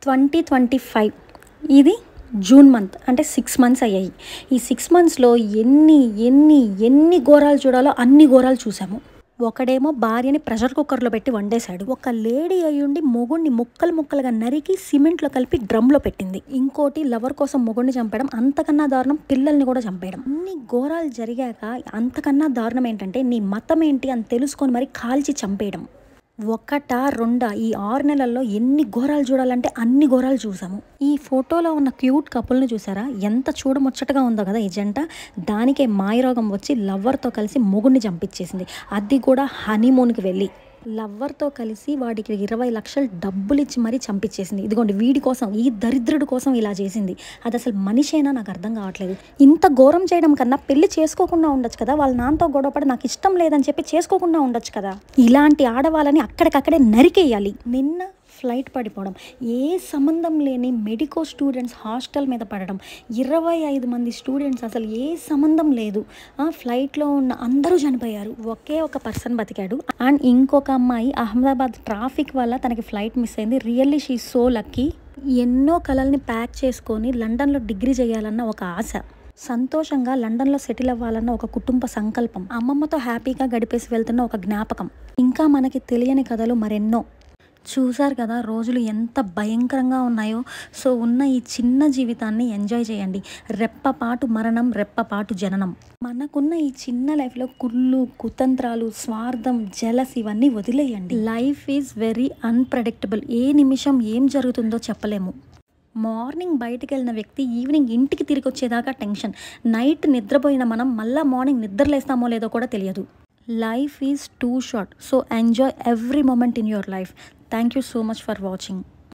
2025 ఇది June month అంటే 6 months అయ్యాయి. ఈ 6 మంత్స్‌లో ఎన్ని ఘోరాలు చూడాలో అన్ని ఘోరాలు చూసాము. ఒకడేమో భార్యని ప్రెషర్ కుక్కర్‌లో పెట్టి వండేశాడు. ఒక లేడీ అయ్యుండి మొగుడిని ముక్కలు ముక్కలుగా నరికి సిమెంట్‌లో కలిపి డ్రమ్‌లో పెట్టింది. ఇంకోటి లవర్ కోసం మొగుడిని చంపేయడం, అంతకన్నా దారుణం పిల్లల్ని కూడా చంపేయడం. ఇన్ని ఘోరాలు జరిగాక అంతకన్నా దారుణం ఏంటంటే నీ మతం ఏంటి అని తెలుసుకొని మరి కాల్చి చంపేయడం. ఒకటా రెండా ఈ 6 నెలల్లో ఎన్ని ఘోరాలు చూడాలంటే అన్ని ఘోరాలు చూసాము. ఈ ఫోటోలో ఉన్న క్యూట్ కపుల్ని చూసారా? ఎంత చూడముచ్చటగా ఉందో కదా ఈ జంట. దానికే మాయరోగం వచ్చి లవ్వర్తో కలిసి మొగుడిని చంపించేసింది. అది కూడా హనీమూన్కి వెళ్ళి లవ్వర్తో కలిసి వాడికి 20 లక్షలు డబ్బులు ఇచ్చి మరీ చంపించేసింది. ఇదిగోండి వీడి కోసం, ఈ దరిద్రుడి కోసం ఇలా చేసింది. అది అసలు మనిషేనా నాకు అర్థం కావట్లేదు. ఇంత ఘోరం చేయడం కన్నా పెళ్లి చేసుకోకుండా ఉండొచ్చు కదా. వాళ్ళ నాన్నతో గొడవపడి నాకు ఇష్టం లేదని చెప్పి చేసుకోకుండా ఉండొచ్చు కదా. ఇలాంటి ఆడవాళ్ళని అక్కడికక్కడే నరికేయాలి. నిన్న ఫ్లైట్ పడిపోవడం, ఏ సంబంధం లేని మెడికో స్టూడెంట్స్ హాస్టల్ మీద పడడం, 25 మంది స్టూడెంట్స్, అసలు ఏ సంబంధం లేదు. ఫ్లైట్లో ఉన్న అందరూ చనిపోయారు, ఒకే ఒక పర్సన్ బతికాడు. అండ్ ఇంకొక అమ్మాయి అహ్మదాబాద్ ట్రాఫిక్ వల్ల తనకి ఫ్లైట్ మిస్ అయింది. Really she so lucky. ఎన్నో కలల్ని ప్యాక్ చేసుకొని లండన్లో డిగ్రీ చేయాలన్న ఒక ఆశ, సంతోషంగా లండన్లో సెటిల్ అవ్వాలన్న ఒక కుటుంబ సంకల్పం, అమ్మమ్మతో హ్యాపీగా గడిపేసి వెళ్తున్న ఒక జ్ఞాపకం, ఇంకా మనకి తెలియని కథలు మరెన్నో. చూసారు కదా రోజులు ఎంత భయంకరంగా ఉన్నాయో. సో ఉన్న ఈ చిన్న జీవితాన్ని ఎంజాయ్ చేయండి. రెప్పపాటు మరణం, రెప్పపాటు జననం. మనకున్న ఈ చిన్న లైఫ్లో కుళ్ళు, కుతంత్రాలు, స్వార్థం, జలస్ ఇవన్నీ వదిలేయండి. Life is very unpredictable. ఏ నిమిషం ఏం జరుగుతుందో చెప్పలేము. మార్నింగ్ బయటికి వెళ్ళిన వ్యక్తి ఈవినింగ్ ఇంటికి తిరిగి వచ్చేదాకా టెన్షన్. నైట్ నిద్రపోయిన మనం మళ్ళీ మార్నింగ్ నిద్రలేస్తామో లేదో కూడా తెలియదు. Life is too short, so enjoy every moment in your life. Thank you so much for watching.